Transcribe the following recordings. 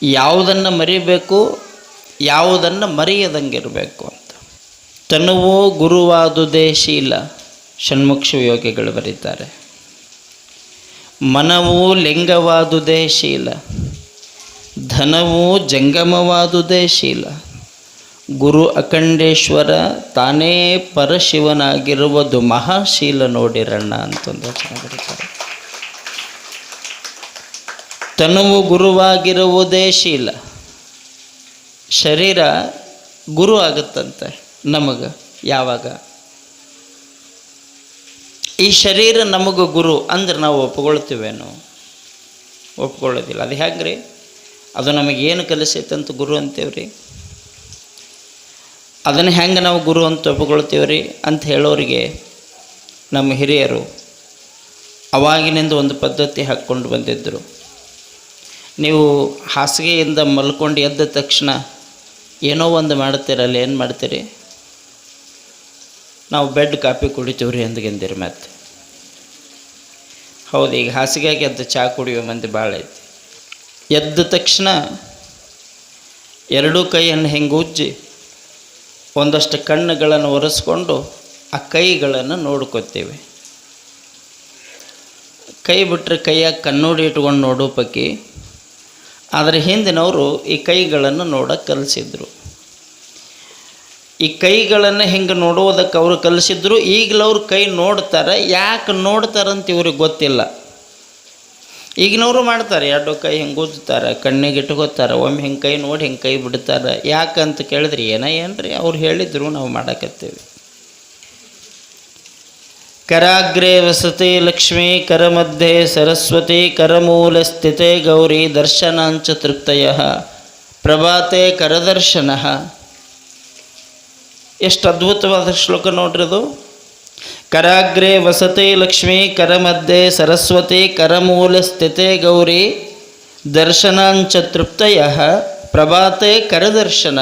ಯಾವುದನ್ನು ಮರಿಬೇಕು, ಯಾವುದನ್ನು ಮರೆಯದಂಗಿರಬೇಕು ಅಂತ. ತನುವು ಗುರುವಾದುದೇ ಶೀಲ, ಷಣ್ಮುಖ ಶಿವಯೋಗಿಗಳು ಬರೀತಾರೆ. ಮನವು ಲಿಂಗವಾದುದೇ ಶೀಲ, ಧನವು ಜಂಗಮವಾದುದೇ ಶೀಲ. ಗುರು ಅಖಂಡೇಶ್ವರ ತಾನೇ ಪರಶಿವನಾಗಿರುವುದು ಮಹಾಶೀಲ ನೋಡಿರಣ್ಣ ಅಂತಂದು ಚೆನ್ನಾಗಿರ್ತಾರೆ. ತನುವು ಗುರುವಾಗಿರುವುದೇ ಶೀಲ. ಶರೀರ ಗುರು ಆಗುತ್ತಂತೆ ನಮಗೆ. ಯಾವಾಗ ಈ ಶರೀರ ನಮಗೆ ಗುರು ಅಂದ್ರೆ ನಾವು ಒಪ್ಕೊಳ್ತೀವೇನೋ? ಒಪ್ಕೊಳ್ಳೋದಿಲ್ಲ. ಅದು ಹೆಂಗ್ರಿ? ಅದು ನಮಗೇನು ಕಲಿಸೈತಂತ ಗುರು ಅಂತೇವ್ರಿ. ಅದನ್ನು ಹೆಂಗೆ ನಾವು ಗುರು ಅಂತ ಒಪ್ಕೊಳ್ತೀವ್ರಿ ಅಂತ ಹೇಳೋರಿಗೆ ನಮ್ಮ ಹಿರಿಯರು ಅವಾಗಿನಿಂದ ಒಂದು ಪದ್ಧತಿ ಹಾಕ್ಕೊಂಡು ಬಂದಿದ್ದರು. ನೀವು ಹಾಸಿಗೆಯಿಂದ ಮಲ್ಕೊಂಡು ಎದ್ದ ತಕ್ಷಣ ಏನೋ ಒಂದು ಮಾಡ್ತೀರಲ್ಲ, ಏನು ಮಾಡ್ತೀರಿ? ನಾವು ಬೆಡ್ ಕಾಫಿ ಕುಡಿತೀವ್ರಿ ಅಂದ್ಗೆಂದಿರಿ. ಮತ್ತೆ ಹೌದು, ಈಗ ಹಾಸಿಗೆಗೆ ಎದ್ದು ಚಹಾ ಕುಡಿಯೋ ಮಂದಿ ಭಾಳ ಐತಿ. ಎದ್ದ ತಕ್ಷಣ ಎರಡೂ ಕೈಯನ್ನು ಹಿಂಗೆ ಉಜ್ಜಿ ಒಂದಷ್ಟು ಕಣ್ಣುಗಳನ್ನು ಒರೆಸ್ಕೊಂಡು ಆ ಕೈಗಳನ್ನು ನೋಡ್ಕೊತೀವಿ. ಕೈ ಬಿಟ್ಟರೆ ಕೈಯಾಗ ಕನ್ನೋಡಿ ಇಟ್ಕೊಂಡು ನೋಡೋ ಪೈಕಿ. ಆದರೆ ಹಿಂದಿನವರು ಈ ಕೈಗಳನ್ನು ನೋಡೋಕೆ ಕಲಿಸಿದ್ರು. ಈ ಕೈಗಳನ್ನು ಹಿಂಗೆ ನೋಡೋದಕ್ಕೆ ಅವರು ಕಲಿಸಿದ್ರು. ಈಗಲವ್ರು ಕೈ ನೋಡ್ತಾರೆ. ಯಾಕೆ ನೋಡ್ತಾರಂತ ಇವ್ರಿಗೆ ಗೊತ್ತಿಲ್ಲ. ಈಗಿನವರು ಮಾಡ್ತಾರೆ, ಎರಡು ಕೈ ಹಿಂಗೆ ಉಜ್ತಾರೆ, ಕಣ್ಣಿಗೆ ಇಟ್ಕೋತಾರೆ, ಒಮ್ಮೆ ಹಿಂಗೆ ಕೈ ನೋಡಿ ಹಿಂಗೆ ಕೈ ಬಿಡ್ತಾರೆ. ಯಾಕಂತ ಕೇಳಿದ್ರಿ ಏನ್ರಿ ಅವ್ರು ಹೇಳಿದ್ರು, ನಾವು ಮಾಡಕತ್ತೀವಿ. ಕರಾಗ್ರೇ ವಸತಿ ಲಕ್ಷ್ಮೀ, ಕರಮಧ್ಯೆ ಸರಸ್ವತಿ, ಕರಮೂಲ ಸ್ಥಿತೆ ಗೌರಿ, ದರ್ಶನಾಂಚ ತೃಪ್ತಯ, ಪ್ರಭಾತೆ ಕರದರ್ಶನ. ಎಷ್ಟು ಅದ್ಭುತವಾದ ಶ್ಲೋಕ ನೋಡ್ರಿ ಅದು. ಕರಾಗ್ರೇ ವಸತಿ ಲಕ್ಷ್ಮೀ, ಕರಮಧ್ಯೆ ಸರಸ್ವತಿ, ಕರಮೂಲ ಸ್ಥಿತೆ ಗೌರಿ, ದರ್ಶನಾಂಚ ತೃಪ್ತಯ, ಪ್ರಭಾತೆ ಕರದರ್ಶನ.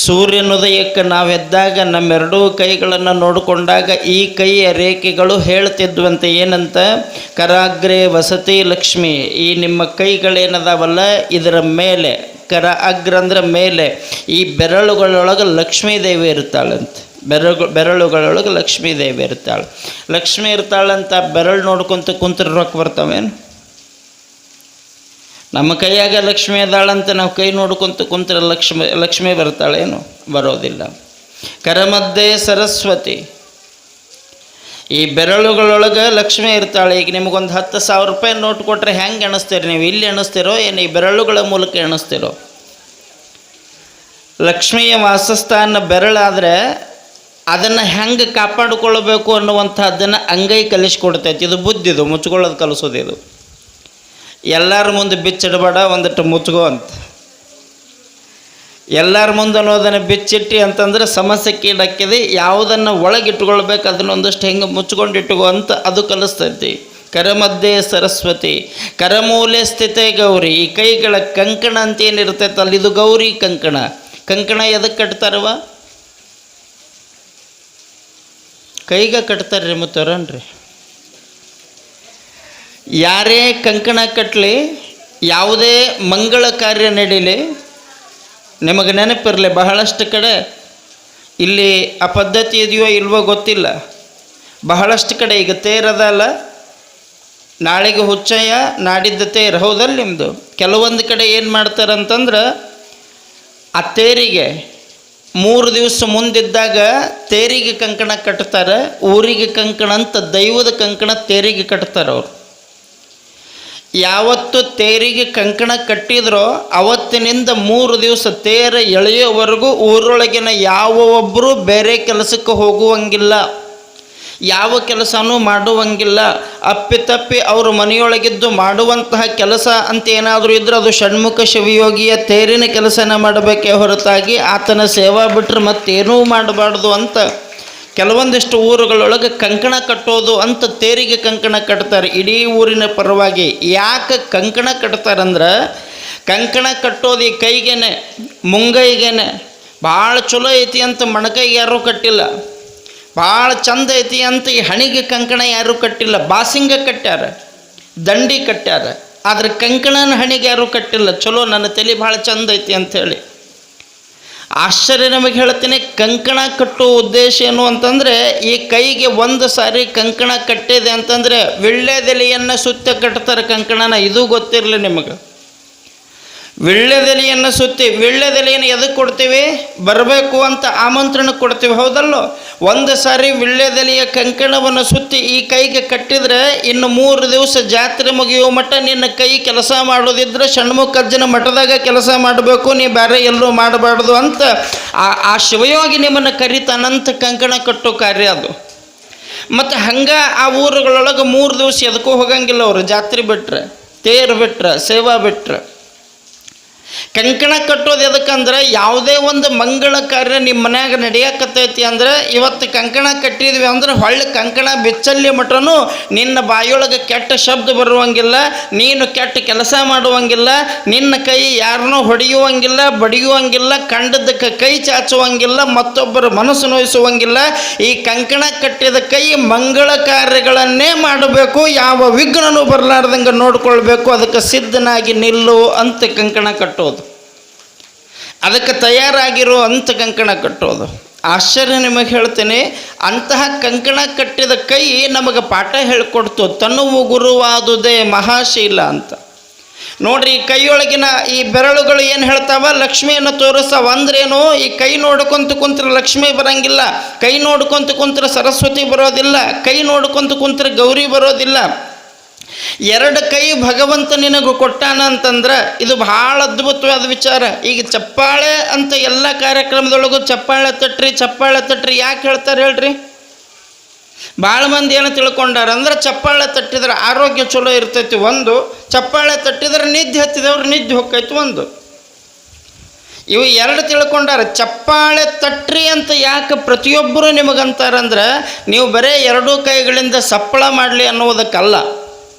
ಸೂರ್ಯನುದಯಕ್ಕೆ ನಾವೆದ್ದಾಗ ನಮ್ಮೆರಡೂ ಕೈಗಳನ್ನು ನೋಡಿಕೊಂಡಾಗ ಈ ಕೈಯ ರೇಖೆಗಳು ಹೇಳ್ತಿದ್ವಂತೆ ಏನಂತ? ಕರಾಗ್ರೇ ವಸತಿ ಲಕ್ಷ್ಮಿ. ಈ ನಿಮ್ಮ ಕೈಗಳೇನದಾವಲ್ಲ ಇದರ ಮೇಲೆ, ಕರ ಅಗ್ರ ಅಂದ್ರೆ ಮೇಲೆ, ಈ ಬೆರಳುಗಳೊಳಗೆ ಲಕ್ಷ್ಮೀದೇವಿ ಇರ್ತಾಳಂತೆ. ಬೆರಳುಗಳೊಳಗೆ ಲಕ್ಷ್ಮೀದೇವಿ ಇರ್ತಾಳೆ. ಲಕ್ಷ್ಮೀ ಇರ್ತಾಳಂತ ಬೆರಳು ನೋಡ್ಕೊತ ಕುಂತ್ರೆ ರೊಕ್ಕ ಬರ್ತಾವೇನು? ನಮ್ಮ ಕೈಯಾಗ ಲಕ್ಷ್ಮೀ ಅದಾಳಂತ ನಾವು ಕೈ ನೋಡ್ಕೊತ ಕುಂತ್ರೆ ಲಕ್ಷ್ಮೀ ಬರ್ತಾಳೇನು? ಬರೋದಿಲ್ಲ. ಕರಮಧ್ಯೆ ಸರಸ್ವತಿ. ಈ ಬೆರಳುಗಳೊಳಗೆ ಲಕ್ಷ್ಮೀ ಇರ್ತಾಳೆ. ಈಗ ನಿಮಗೊಂದು 10,000 ರೂಪಾಯಿ ನೋಟ್ ಕೊಟ್ಟರೆ ಹೆಂಗೆ ಎಣಿಸ್ತೀರಿ ನೀವು? ಇಲ್ಲಿ ಎಣಿಸ್ತಿರೋ ಏನು ಈ ಬೆರಳುಗಳ ಮೂಲಕ ಎಣಿಸ್ತಿರೋ? ಲಕ್ಷ್ಮಿಯ ವಾಸಸ್ಥಾನ ಬೆರಳಾದರೆ ಅದನ್ನು ಹೆಂಗೆ ಕಾಪಾಡಿಕೊಳ್ಬೇಕು ಅನ್ನುವಂಥದ್ದನ್ನು ಅಂಗೈ ಕಲಿಸ್ಕೊಡ್ತೈತಿ. ಇದು ಬುದ್ಧಿದು, ಮುಚ್ಕೊಳ್ಳೋದು ಕಲಿಸೋದು. ಇದು ಎಲ್ಲರ ಮುಂದೆ ಬಿಚ್ಚಿಡಬೇಡ, ಒಂದಿಟ್ಟು ಮುಚ್ಕೋ ಅಂತ. ಎಲ್ಲರ ಮುಂದೆ ಅನ್ನೋದನ್ನು ಬಿಚ್ಚಿಟ್ಟು ಅಂತಂದರೆ ಸಮಸ್ಯೆಕ್ಕೀಡಾಕಿದೆ. ಯಾವುದನ್ನು ಒಳಗಿಟ್ಕೊಳ್ಬೇಕು ಅದನ್ನು ಒಂದಷ್ಟು ಹೆಂಗೆ ಮುಚ್ಕೊಂಡು ಇಟ್ಕೋ ಅಂತ ಅದು ಕಲಿಸ್ತೈತಿ. ಕರಮಧ್ಯೆ ಸರಸ್ವತಿ, ಕರಮೂಲೆ ಸ್ಥಿತೆ ಗೌರಿ. ಈ ಕೈಗಳ ಕಂಕಣ ಅಂತ ಏನಿರ್ತೈತಲ್ಲ, ಇದು ಗೌರಿ ಕಂಕಣ. ಕಂಕಣ ಎದಕ್ಕೆ ಕಟ್ತಾರವ? ಕೈಗೆ ಕಟ್ತಾರ್ರಿ ಮುತ್ತವ್ರನ್ರಿ. ಯಾರೇ ಕಂಕಣ ಕಟ್ಟಲಿ, ಯಾವುದೇ ಮಂಗಳ ಕಾರ್ಯ ನಡೀಲಿ, ನಿಮಗೆ ನೆನಪಿರಲಿ, ಬಹಳಷ್ಟು ಕಡೆ ಇಲ್ಲಿ ಆ ಪದ್ಧತಿ ಇದೆಯೋ ಇಲ್ವೋ ಗೊತ್ತಿಲ್ಲ. ಬಹಳಷ್ಟು ಕಡೆ ಈಗ ತೇರದಲ್ಲ, ನಾಳೆಗೆ ಹುಚ್ಚಯ್ಯ, ನಾಡಿದ್ದ ತೇರು, ಹೌದಲ್ಲ ನಿಮ್ಮದು? ಕೆಲವೊಂದು ಕಡೆ ಏನು ಮಾಡ್ತಾರಂತಂದ್ರೆ ಆ ತೇರಿಗೆ 3 ದಿವಸ ಮುಂದಿದ್ದಾಗ ತೇರಿಗೆ ಕಂಕಣ ಕಟ್ತಾರೆ. ಊರಿಗೆ ಕಂಕಣ ಅಂತ ದೈವದ ಕಂಕಣ ತೇರಿಗೆ ಕಟ್ತಾರೆ ಅವರು. ಯಾವತ್ತು ತೇರಿಗೆ ಕಂಕಣ ಕಟ್ಟಿದ್ರೋ ಅವತ್ತಿನಿಂದ 3 ದಿವಸ ತೇರ ಎಳೆಯೋವರೆಗೂ ಊರೊಳಗಿನ ಯಾವ ಒಬ್ಬರು ಬೇರೆ ಕೆಲಸಕ್ಕೆ ಹೋಗುವಂಗಿಲ್ಲ, ಯಾವ ಕೆಲಸನೂ ಮಾಡುವಂಗಿಲ್ಲ. ಅಪ್ಪಿತಪ್ಪಿ ಅವರು ಮನೆಯೊಳಗಿದ್ದು ಮಾಡುವಂತಹ ಕೆಲಸ ಅಂತ ಏನಾದರೂ ಇದ್ದರೆ ಅದು ಷಣ್ಮುಖ ಶಿವಯೋಗಿಯ ತೇರಿನ ಕೆಲಸನ ಮಾಡಬೇಕೇ ಹೊರತಾಗಿ ಆತನ ಸೇವಾ ಬಿಟ್ಟರೆ ಮತ್ತೇನೂ ಮಾಡಬಾರ್ದು ಅಂತ ಕೆಲವೊಂದಿಷ್ಟು ಊರುಗಳೊಳಗೆ ಕಂಕಣ ಕಟ್ಟೋದು ಅಂತ ತೇರಿಗೆ ಕಂಕಣ ಕಟ್ತಾರೆ ಇಡೀ ಊರಿನ ಪರವಾಗಿ. ಯಾಕೆ ಕಂಕಣ ಕಟ್ತಾರಂದ್ರೆ, ಕಂಕಣ ಕಟ್ಟೋದು ಈ ಕೈಗೇನೆ, ಮುಂಗೈಗೇನೆ. ಭಾಳ ಚಲೋ ಐತಿ ಅಂತ ಮೊಣಕೈಗೆ ಯಾರೂ ಕಟ್ಟಿಲ್ಲ. ಭಾಳ ಚಂದ ಐತಿ ಅಂತ ಈ ಹಣಿಗೆ ಕಂಕಣ ಯಾರೂ ಕಟ್ಟಿಲ್ಲ. ಬಾಸಿಂಗ ಕಟ್ಟ್ಯಾರ, ದಂಡಿ ಕಟ್ಟ್ಯಾರ. ಆದ್ರೆ ಕಂಕಣನ ಹಣೆಗೆ ಯಾರೂ ಕಟ್ಟಿಲ್ಲ. ಚಲೋ, ನನ್ನ ತಲೆ ಭಾಳ ಚಂದ ಐತಿ ಅಂಥೇಳಿ. ಆಶ್ಚರ್ಯ ನಮಗೆ ಹೇಳ್ತೀನಿ, ಕಂಕಣ ಕಟ್ಟುವ ಉದ್ದೇಶ ಏನು ಅಂತಂದರೆ, ಈ ಕೈಗೆ ಒಂದು ಸಾರಿ ಕಂಕಣ ಕಟ್ಟಿದೆ ಅಂತಂದರೆ ವೀಳ್ಯದೆಲೆಯನ್ನು ಸುತ್ತ ಕಟ್ತಾರೆ ಕಂಕಣನ. ಇದು ಗೊತ್ತಿರಲಿ ನಿಮಗೆ. ವೀಳ್ಯದೆಲೆಯನ್ನು ಸುತ್ತಿ, ವೀಳ್ಯದೆಲೆಯನ್ನು ಎದಕ್ಕೆ ಕೊಡ್ತೀವಿ? ಬರಬೇಕು ಅಂತ ಆಮಂತ್ರಣ ಕೊಡ್ತೀವಿ, ಹೌದಲ್ಲೋ? ಒಂದು ಸಾರಿ ವೀಳ್ಯದೆಲೆಯ ಕಂಕಣವನ್ನು ಸುತ್ತಿ ಈ ಕೈಗೆ ಕಟ್ಟಿದರೆ ಇನ್ನು 3 ದಿವಸ ಜಾತ್ರೆ ಮುಗಿಯುವ ಮಟ್ಟ ನಿನ್ನ ಕೈ ಕೆಲಸ ಮಾಡೋದಿದ್ರೆ ಷಣ್ಮುಖಜ್ಜನ ಮಠದಾಗ ಕೆಲಸ ಮಾಡಬೇಕು, ನೀ ಬೇರೆ ಎಲ್ಲೂ ಮಾಡಬಾರ್ದು ಅಂತ ಆ ಶಿವಯೋಗಿ ನಿಮ್ಮನ್ನು ಕರಿತಾನಂತ ಕಂಕಣ ಕಟ್ಟೋ ಕಾರ್ಯ ಅದು. ಮತ್ತು ಹಂಗೆ ಆ ಊರುಗಳೊಳಗೆ 3 ದಿವಸ ಎದಕ್ಕೂ ಹೋಗಂಗಿಲ್ಲ ಅವರು, ಜಾತ್ರೆ ಬಿಟ್ರೆ, ತೇರು ಬಿಟ್ರೆ, ಸೇವಾ ಬಿಟ್ರೆ. ಕಂಕಣ ಕಟ್ಟೋದು ಎದಕ್ಕಂದ್ರೆ, ಯಾವುದೇ ಒಂದು ಮಂಗಳ ಕಾರ್ಯ ನಿಮ್ಮ ಮನ್ಯಾಗ ನಡೆಯಕತ್ತೈತಿ ಅಂದ್ರೆ, ಇವತ್ತು ಕಂಕಣ ಕಟ್ಟಿದ್ವಿ ಅಂದ್ರೆ ಹೊಳ್ಳಿ ಕಂಕಣ ಬಿಚ್ಚಲ್ಲಿ ಮಟನು ನಿನ್ನ ಬಾಯೊಳಗೆ ಕೆಟ್ಟ ಶಬ್ದ ಬರುವಂಗಿಲ್ಲ, ನೀನು ಕೆಟ್ಟ ಕೆಲಸ ಮಾಡುವಂಗಿಲ್ಲ, ನಿನ್ನ ಕೈ ಯಾರನ್ನೂ ಹೊಡೆಯುವಂಗಿಲ್ಲ, ಬಡಿಯುವಂಗಿಲ್ಲ, ಕಂಡದಕ್ಕೆ ಕೈ ಚಾಚುವಂಗಿಲ್ಲ, ಮತ್ತೊಬ್ಬರ ಮನಸ್ಸು ನೋಯಿಸುವಂಗಿಲ್ಲ. ಈ ಕಂಕಣ ಕಟ್ಟಿದ ಕೈ ಮಂಗಳ ಕಾರ್ಯಗಳನ್ನೇ ಮಾಡಬೇಕು, ಯಾವ ವಿಘ್ನನೂ ಬರಲಾರ್ದಂಗೆ ನೋಡ್ಕೊಳ್ಬೇಕು. ಅದಕ್ಕೆ ಸಿದ್ಧನಾಗಿ ನಿಲ್ಲು ಅಂತ ಕಂಕಣ ಕಟ್ಟೋದು, ಅದಕ್ಕೆ ತಯಾರಾಗಿರೋ ಅಂತ ಕಂಕಣ ಕಟ್ಟೋದು. ಆಶ್ಚರ್ಯ ನಿಮಗೆ ಹೇಳ್ತೀನಿ, ಅಂತಹ ಕಂಕಣ ಕಟ್ಟಿದ ಕೈ ನಮಗೆ ಪಾಠ ಹೇಳಿಕೊಡ್ತು. ತನುವು ಗುರುವಾದುದೇ ಮಹಾಶೀಲ ಅಂತ. ನೋಡ್ರಿ, ಈ ಕೈಯೊಳಗಿನ ಈ ಬೆರಳುಗಳು ಏನು ಹೇಳ್ತಾವ? ಲಕ್ಷ್ಮಿಯನ್ನು ತೋರಿಸ್ತಾವ. ಅಂದ್ರೇನು? ಈ ಕೈ ನೋಡ್ಕೊಂತ ಕುಂತ್ರೆ ಲಕ್ಷ್ಮಿ ಬರಂಗಿಲ್ಲ, ಕೈ ನೋಡ್ಕೊಂತ ಕುಂತ್ರೆ ಸರಸ್ವತಿ ಬರೋದಿಲ್ಲ, ಕೈ ನೋಡ್ಕೊಂತ ಕುಂತ್ರೆ ಗೌರಿ ಬರೋದಿಲ್ಲ. 2 ಕೈ ಭಗವಂತ ನಿನಗೆ ಕೊಟ್ಟಾನ ಅಂತಂದ್ರೆ ಇದು ಭಾಳ ಅದ್ಭುತವಾದ ವಿಚಾರ. ಈಗ ಚಪ್ಪಾಳೆ ಅಂತ ಎಲ್ಲ ಕಾರ್ಯಕ್ರಮದೊಳಗೂ ಚಪ್ಪಾಳೆ ತಟ್ರಿ ಯಾಕೆ ಹೇಳ್ತಾರೆ ಹೇಳ್ರಿ? ಭಾಳ ಮಂದಿ ಏನು ತಿಳ್ಕೊಂಡಾರ ಅಂದ್ರೆ, ಚಪ್ಪಾಳೆ ತಟ್ಟಿದ್ರೆ ಆರೋಗ್ಯ ಚಲೋ ಇರ್ತೈತಿ ಒಂದು, ಚಪ್ಪಾಳೆ ತಟ್ಟಿದ್ರೆ ನಿದ್ದೆ ಹತ್ತಿದವ್ರು ನಿದ್ದೆ ಹೋಗ್ತೈತಿ ಒಂದು. ಇವು 2 ತಿಳ್ಕೊಂಡಾರ. ಚಪ್ಪಾಳೆ ತಟ್ರಿ ಅಂತ ಯಾಕೆ ಪ್ರತಿಯೊಬ್ಬರು ನಿಮಗಂತಾರಂದ್ರೆ, ನೀವು ಬರೇ 2 ಕೈಗಳಿಂದ ಸಪ್ಪಳ ಮಾಡಲಿ ಅನ್ನೋದಕ್ಕಲ್ಲ,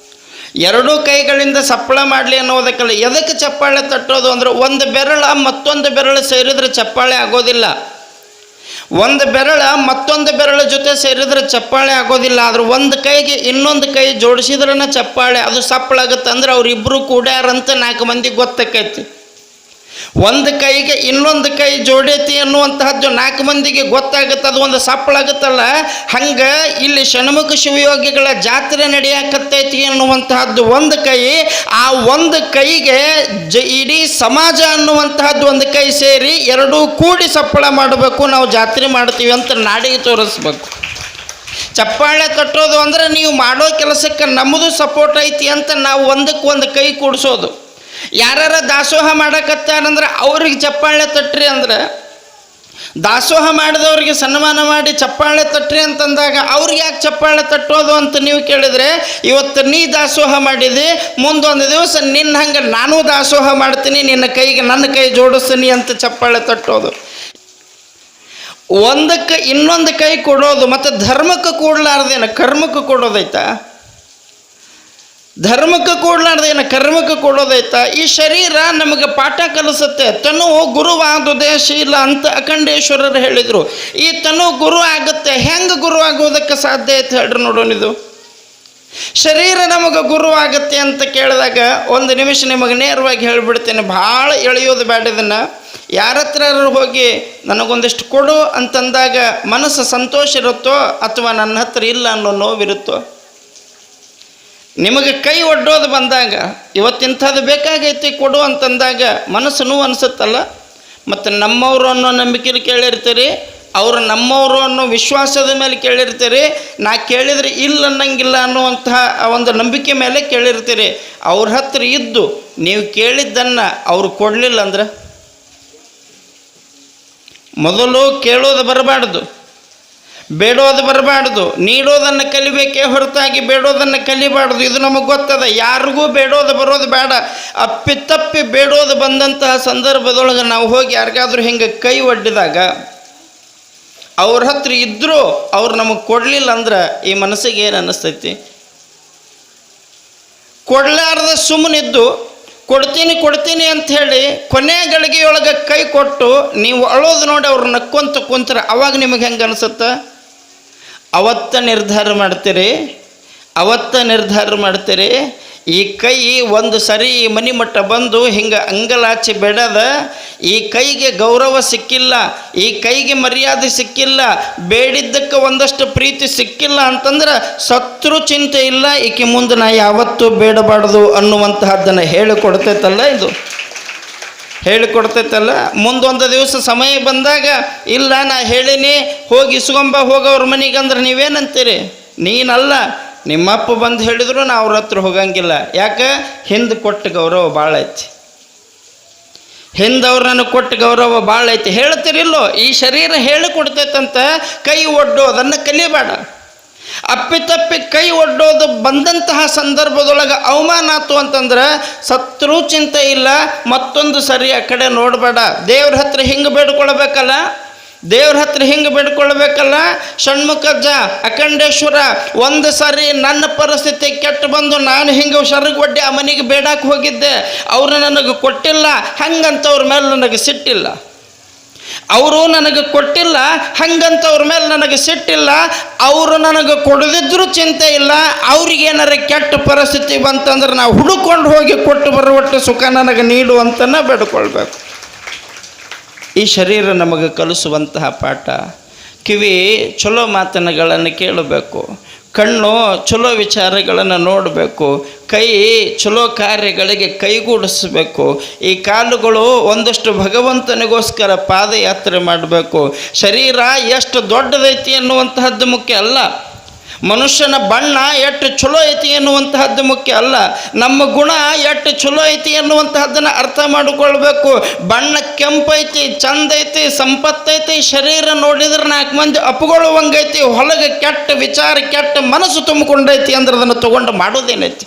2 ಕೈಗಳಿಂದ ಸಪ್ಪಳ ಮಾಡಲಿ ಅನ್ನೋದಕ್ಕಲ್ಲ. ಎದಕ್ಕೆ ಚಪ್ಪಾಳೆ ತಟ್ಟೋದು ಅಂದ್ರೆ, ಒಂದು ಬೆರಳ ಮತ್ತೊಂದು ಬೆರಳು ಸೇರಿದ್ರೆ ಚಪ್ಪಾಳೆ ಆಗೋದಿಲ್ಲ, ಒಂದು ಬೆರಳ ಮತ್ತೊಂದು ಬೆರಳ ಜೊತೆ ಸೇರಿದ್ರೆ ಚಪ್ಪಾಳೆ ಆಗೋದಿಲ್ಲ. ಆದ್ರೆ ಒಂದು ಕೈಗೆ ಇನ್ನೊಂದು ಕೈ ಜೋಡಿಸಿದ್ರನ ಚಪ್ಪಾಳೆ, ಅದು ಸಪ್ಪಳಾಗುತ್ತೆ. ಅಂದ್ರೆ ಅವರಿಬ್ಬರು ಕೂಡ್ಯಾರಂತ 4 ಮಂದಿಗೆ ಗೊತ್ತಾಕೈತಿ. ಒಂದು ಕೈಗೆ ಇನ್ನೊಂದು ಕೈ ಜೋಡೈತಿ ಅನ್ನುವಂತಹದ್ದು 4 ಮಂದಿಗೆ ಗೊತ್ತಾಗುತ್ತೆ, ಅದು ಒಂದು ಸಪ್ಪಳಾಗುತ್ತಲ್ಲ. ಹಂಗೆ ಇಲ್ಲಿ ಷಣ್ಮುಖ ಶಿವಯೋಗಿಗಳ ಜಾತ್ರೆ ನಡೆಯಕತ್ತೈತಿ ಅನ್ನುವಂತಹದ್ದು ಒಂದು ಕೈ, ಆ ಒಂದು ಕೈಗೆ ಇಡೀ ಸಮಾಜ ಅನ್ನುವಂತಹದ್ದು ಒಂದು ಕೈ ಸೇರಿ 2 ಕೂಡಿ ಸಪ್ಪಳ ಮಾಡಬೇಕು, ನಾವು ಜಾತ್ರೆ ಮಾಡ್ತೀವಿ ಅಂತ ನಾಡಿಗೆ ತೋರಿಸ್ಬೇಕು. ಚಪ್ಪಾಳೆ ತಟ್ಟೋದು ಅಂದ್ರೆ ನೀವು ಮಾಡೋ ಕೆಲಸಕ್ಕೆ ನಮ್ಮದು ಸಪೋರ್ಟ್ ಐತಿ ಅಂತ ನಾವು ಒಂದಕ್ಕೆ ಕೈ ಕೂಡಿಸೋದು. ಯಾರ ದಾಸೋಹ ಮಾಡಕತ್ತಾರಂದ್ರೆ ಅವ್ರಿಗೆ ಚಪ್ಪಾಳೆ ತಟ್ರಿ ಅಂದ್ರೆ, ದಾಸೋಹ ಮಾಡಿದವ್ರಿಗೆ ಸನ್ಮಾನ ಮಾಡಿ ಚಪ್ಪಾಳೆ ತಟ್ರಿ ಅಂತಂದಾಗ ಅವ್ರಿಗೆ ಯಾಕೆ ಚಪ್ಪಾಳೆ ತಟ್ಟೋದು ಅಂತ ನೀವು ಕೇಳಿದರೆ, ಇವತ್ತು ನೀ ದಾಸೋಹ ಮಾಡಿದಿ, ಮುಂದೊಂದು ದಿವಸ ನಿನ್ನ ಹಂಗೆ ನಾನು ದಾಸೋಹ ಮಾಡ್ತೀನಿ, ನಿನ್ನ ಕೈಗೆ ನನ್ನ ಕೈ ಜೋಡಿಸ್ತೀನಿ ಅಂತ ಚಪ್ಪಾಳೆ ತಟ್ಟೋದು. ಒಂದಕ್ಕೆ ಇನ್ನೊಂದು ಕೈ ಕೊಡೋದು. ಮತ್ತು ಧರ್ಮಕ್ಕೆ ಕೊಡಲಾರ್ದೇನ ಕರ್ಮಕ್ಕೆ ಕೊಡೋದೈತಾ? ಧರ್ಮಕ್ಕೆ ಕೊಡಲಾರ್ದೇನ ಕರ್ಮಕ್ಕೆ ಕೊಡೋದೈತಾ? ಈ ಶರೀರ ನಮಗೆ ಪಾಠ ಕಲಿಸುತ್ತೆ. ತನು ಗುರುವಾದುದೇ ಶೀಲ ಅಂತ ಅಖಂಡೇಶ್ವರರು ಹೇಳಿದರು. ಈ ತನು ಗುರು ಆಗುತ್ತೆ. ಹೆಂಗೆ ಗುರು ಆಗೋದಕ್ಕೆ ಸಾಧ್ಯ ಐತೆ ಹೇಳ್ರಿ ನೋಡೋಣ. ಇದು ಶರೀರ ನಮಗೆ ಗುರು ಆಗುತ್ತೆ ಅಂತ ಕೇಳಿದಾಗ ಒಂದು ನಿಮಿಷ ನಿಮಗೆ ನೇರವಾಗಿ ಹೇಳಿಬಿಡ್ತೇನೆ, ಭಾಳ ಎಳೆಯೋದು ಬೇಡ. ಇದನ್ನು ಯಾರ ಹತ್ರ ಹೋಗಿ ನನಗೊಂದಿಷ್ಟು ಕೊಡು ಅಂತಂದಾಗ ಮನಸ್ಸು ಸಂತೋಷ ಇರುತ್ತೋ ಅಥವಾ ನನ್ನ ಹತ್ರ ಇಲ್ಲ ಅನ್ನೋ ನೋವಿರುತ್ತೋ? ನಿಮಗೆ ಕೈ ಒಡ್ಡೋದು ಬಂದಾಗ, ಇವತ್ತಿಂಥದ್ದು ಬೇಕಾಗೈತಿ ಕೊಡು ಅಂತಂದಾಗ ಮನಸ್ಸು ನೋವು ಅನಿಸುತ್ತಲ್ಲ. ಮತ್ತು ನಮ್ಮವರು ಅನ್ನೋ ನಂಬಿಕೆಯಲ್ಲಿ ಕೇಳಿರ್ತೀರಿ, ಅವರು ನಮ್ಮವರು ಅನ್ನೋ ವಿಶ್ವಾಸದ ಮೇಲೆ ಕೇಳಿರ್ತೀರಿ, ನಾ ಕೇಳಿದರೆ ಇಲ್ಲ ಅನ್ನಂಗಿಲ್ಲ ಅನ್ನುವಂತಹ ಒಂದು ನಂಬಿಕೆ ಮೇಲೆ ಕೇಳಿರ್ತೀರಿ. ಅವ್ರ ಹತ್ರ ಇದ್ದು ನೀವು ಕೇಳಿದ್ದನ್ನು ಅವ್ರು ಕೊಡಲಿಲ್ಲ ಅಂದ್ರೆ, ಮೊದಲು ಕೇಳೋದು ಬರಬಾರ್ದು, ಬೇಡೋದು ಬರಬಾರ್ದು, ನೀಡೋದನ್ನು ಕಲಿಬೇಕೇ ಹೊರತಾಗಿ ಬೇಡೋದನ್ನು ಕಲಿಬಾರ್ದು. ಇದು ನಮಗೆ ಗೊತ್ತದ. ಯಾರಿಗೂ ಬೇಡೋದು ಬರೋದು ಬೇಡ. ಅಪ್ಪಿತಪ್ಪಿ ಬೇಡೋದು ಬಂದಂತಹ ಸಂದರ್ಭದೊಳಗೆ ನಾವು ಹೋಗಿ ಯಾರಿಗಾದ್ರೂ ಹಿಂಗೆ ಕೈ ಒಡ್ಡಿದಾಗ ಅವ್ರ ಹತ್ರ ಇದ್ದರೂ ಅವ್ರು ನಮಗೆ ಕೊಡಲಿಲ್ಲ ಅಂದ್ರೆ ಈ ಮನಸ್ಸಿಗೆ ಏನು ಅನ್ನಿಸ್ತೈತಿ? ಕೊಡಲಾರ್ದ ಸುಮ್ಮನಿದ್ದು ಕೊಡ್ತೀನಿ ಅಂಥೇಳಿ ಕೊನೆ ಗಳಿಗೆಯೊಳಗೆ ಕೈ ಕೊಟ್ಟು ನೀವು ಅಳೋದು ನೋಡಿ ಅವ್ರು ನಕ್ಕೊಂತ ಕುಂತ್ರೆ ಅವಾಗ ನಿಮಗೆ ಹೆಂಗೆ ಅನಿಸುತ್ತೆ? ಅವತ್ತ ನಿರ್ಧಾರ ಮಾಡ್ತೀರಿ ಈ ಕೈ ಒಂದು ಸರಿ ಮನಿ ಮಟ್ಟ ಬಂದು ಹಿಂಗೆ ಅಂಗಲಾಚಿ ಬೆಳೆದ ಈ ಕೈಗೆ ಗೌರವ ಸಿಕ್ಕಿಲ್ಲ, ಈ ಕೈಗೆ ಮರ್ಯಾದೆ ಸಿಕ್ಕಿಲ್ಲ, ಬೇಡಿದ್ದಕ್ಕೆ ಒಂದಷ್ಟು ಪ್ರೀತಿ ಸಿಕ್ಕಿಲ್ಲ ಅಂತಂದ್ರೆ ಸತ್ರು ಚಿಂತೆ ಇಲ್ಲ, ಈಕೆ ಮುಂದೆ ನಾ ಯಾವತ್ತೂ ಬೇಡಬಾರ್ದು ಅನ್ನುವಂತಹದ್ದನ್ನು ಹೇಳಿಕೊಡ್ತೈತಲ್ಲ, ಇದು ಹೇಳಿಕೊಡ್ತೈತಲ್ಲ. ಮುಂದೊಂದು ದಿವಸ ಸಮಯ ಬಂದಾಗ ಇಲ್ಲ ನಾ ಹೇಳಿನಿ ಹೋಗಿ ಇಸ್ಕೊಂಬ ಹೋಗೋವ್ರ ಮನೆಗೆ ಅಂದ್ರೆ ನೀವೇನಂತೀರಿ? ನೀನಲ್ಲ, ನಿಮ್ಮಪ್ಪ ಬಂದು ಹೇಳಿದ್ರು ನಾ ಅವ್ರ ಹತ್ರ ಹೋಗಂಗಿಲ್ಲ. ಯಾಕೆ? ಹಿಂದೆ ಕೊಟ್ಟ ಗೌರವ ಭಾಳ ಐತಿ, ಹಿಂದವ್ರು ನನಗೆ ಕೊಟ್ಟ ಗೌರವ ಭಾಳ ಐತಿ. ಹೇಳ್ತಿರಿಲ್ಲೋ, ಈ ಶರೀರ ಹೇಳಿಕೊಡ್ತೈತಂತ ಕೈ ಒಡ್ಡೋದನ್ನು ಕಲಿಬೇಡ. ಅಪ್ಪಿತಪ್ಪಿ ಕೈ ಒಡ್ಡೋದು ಬಂದಂತಹ ಸಂದರ್ಭದೊಳಗೆ ಅವಮಾನ ಆತು ಅಂತಂದ್ರೆ ಸತ್ರು ಚಿಂತೆ ಇಲ್ಲ, ಮತ್ತೊಂದು ಸರಿ ಆ ಕಡೆ ನೋಡಬೇಡ. ದೇವ್ರ ಹತ್ರ ಹಿಂಗೆ ಬೇಡ್ಕೊಳ್ಬೇಕಲ್ಲ, ದೇವ್ರ ಹತ್ರ ಹಿಂಗೆ ಬೇಡ್ಕೊಳ್ಬೇಕಲ್ಲ. ಷಣ್ಮುಖಜ್ಜ, ಅಖಂಡೇಶ್ವರ, ಒಂದು ಸಾರಿ ನನ್ನ ಪರಿಸ್ಥಿತಿ ಕೆಟ್ಟು ಬಂದು ನಾನು ಹಿಂಗೆ ಸರಗು ಆ ಮನೆಗೆ ಬೇಡಕ್ಕೆ ಹೋಗಿದ್ದೆ, ಅವರು ನನಗೆ ಕೊಟ್ಟಿಲ್ಲ, ಹಂಗಂತವ್ರ ಮೇಲೆ ನನಗೆ ಸಿಟ್ಟಿಲ್ಲ. ಅವರು ನನಗೆ ಕೊಟ್ಟಿಲ್ಲ ಹಂಗಂತವ್ರ ಮೇಲೆ ನನಗೆ ಸಿಟ್ಟಿಲ್ಲ. ಅವರು ನನಗೆ ಕೊಡದಿದ್ರೂ ಚಿಂತೆ ಇಲ್ಲ. ಅವ್ರಿಗೇನಾರ ಕೆಟ್ಟ ಪರಿಸ್ಥಿತಿ ಬಂತಂದ್ರೆ ನಾವು ಹುಡುಕೊಂಡು ಹೋಗಿ ಕೊಟ್ಟು ಬರುವಷ್ಟು ಸುಖ ನನಗೆ ನೀಡು ಅಂತನ ಬೇಡ್ಕೊಳ್ಬೇಕು. ಈ ಶರೀರ ನಮಗೆ ಕಲಿಸುವಂತಹ ಪಾಠ. ಕಿವಿ ಚಲೋ ಮಾತುಗಳನ್ನು ಕೇಳಬೇಕು, ಕಣ್ಣು ಚಲೋ ವಿಚಾರಗಳನ್ನು ನೋಡಬೇಕು, ಕೈ ಚಲೋ ಕಾರ್ಯಗಳಿಗೆ ಕೈಗೂಡಿಸಬೇಕು, ಈ ಕಾಲುಗಳು ಒಂದಷ್ಟು ಭಗವಂತನಿಗೋಸ್ಕರ ಪಾದಯಾತ್ರೆ ಮಾಡಬೇಕು. ಶರೀರ ಎಷ್ಟು ದೊಡ್ಡದೈತಿ ಎನ್ನುವಂತಹದ್ದು ಮುಖ್ಯ ಅಲ್ಲ, ಮನುಷ್ಯನ ಬಣ್ಣ ಎಷ್ಟು ಚಲೋ ಐತಿ ಎನ್ನುವಂತಹದ್ದು ಮುಖ್ಯ ಅಲ್ಲ, ನಮ್ಮ ಗುಣ ಎಷ್ಟು ಚಲೋ ಐತಿ ಎನ್ನುವಂತಹದ್ದನ್ನು ಅರ್ಥ ಮಾಡಿಕೊಳ್ಬೇಕು. ಬಣ್ಣ ಕೆಂಪೈತಿ, ಚಂದ ಐತಿ, ಸಂಪತ್ತೈತಿ, ಶರೀರ ನೋಡಿದ್ರೆ 4 ಮಂದಿ ಅಪ್ಕೊಳ್ಳುವಂಗೈತಿ, ಹೊಲಗೆ ಕೆಟ್ಟ ವಿಚಾರ ಕೆಟ್ಟ ಮನಸ್ಸು ತುಂಬಿಕೊಂಡೈತಿ ಅಂದ್ರೆ ಅದನ್ನು ತೊಗೊಂಡು ಮಾಡೋದೇನೈತಿ?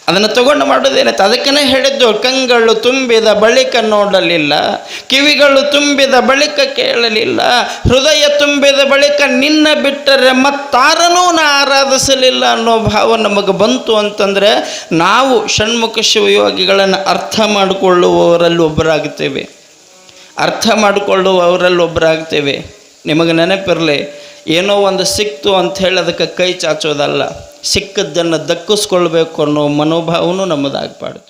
ಅದನ್ನು ತೊಗೊಂಡು ಮಾಡೋದೇನೈತೆ? ಅದಕ್ಕೇ ಹೇಳಿದ್ದು, ಕಂಗಳು ತುಂಬಿದ ಬಳಿಕ ನೋಡಲಿಲ್ಲ, ಕಿವಿಗಳು ತುಂಬಿದ ಬಳಿಕ ಕೇಳಲಿಲ್ಲ, ಹೃದಯ ತುಂಬಿದ ಬಳಿಕ ನಿನ್ನ ಬಿಟ್ಟರೆ ಮತ್ತಾರನೂ ನಾ ಆರಾಧಿಸಲಿಲ್ಲ ಅನ್ನೋ ಭಾವ ನಮಗೆ ಬಂತು ಅಂತಂದರೆ ನಾವು ಷಣ್ಮುಖ ಶಿವಯೋಗಿಗಳನ್ನು ಅರ್ಥ ಮಾಡಿಕೊಳ್ಳುವವರಲ್ಲಿ ಒಬ್ಬರಾಗ್ತೇವೆ, ಅರ್ಥ ಮಾಡಿಕೊಳ್ಳುವವರಲ್ಲಿ ಒಬ್ಬರಾಗ್ತೇವೆ. ನಿಮಗೆ ನೆನಪಿರಲಿ, ಏನೋ ಒಂದು ಸಿಕ್ತು ಅಂತ ಹೇಳಿ ಅದಕ್ಕೆ ಕೈ ಚಾಚೋದಲ್ಲ, ಸಿಕ್ಕದ್ದನ್ನು ದಕ್ಕಿಸ್ಕೊಳ್ಬೇಕು ಅನ್ನೋ ಮನೋಭಾವನೂ ನಮ್ಮದಾಗಬಾರ್ದು.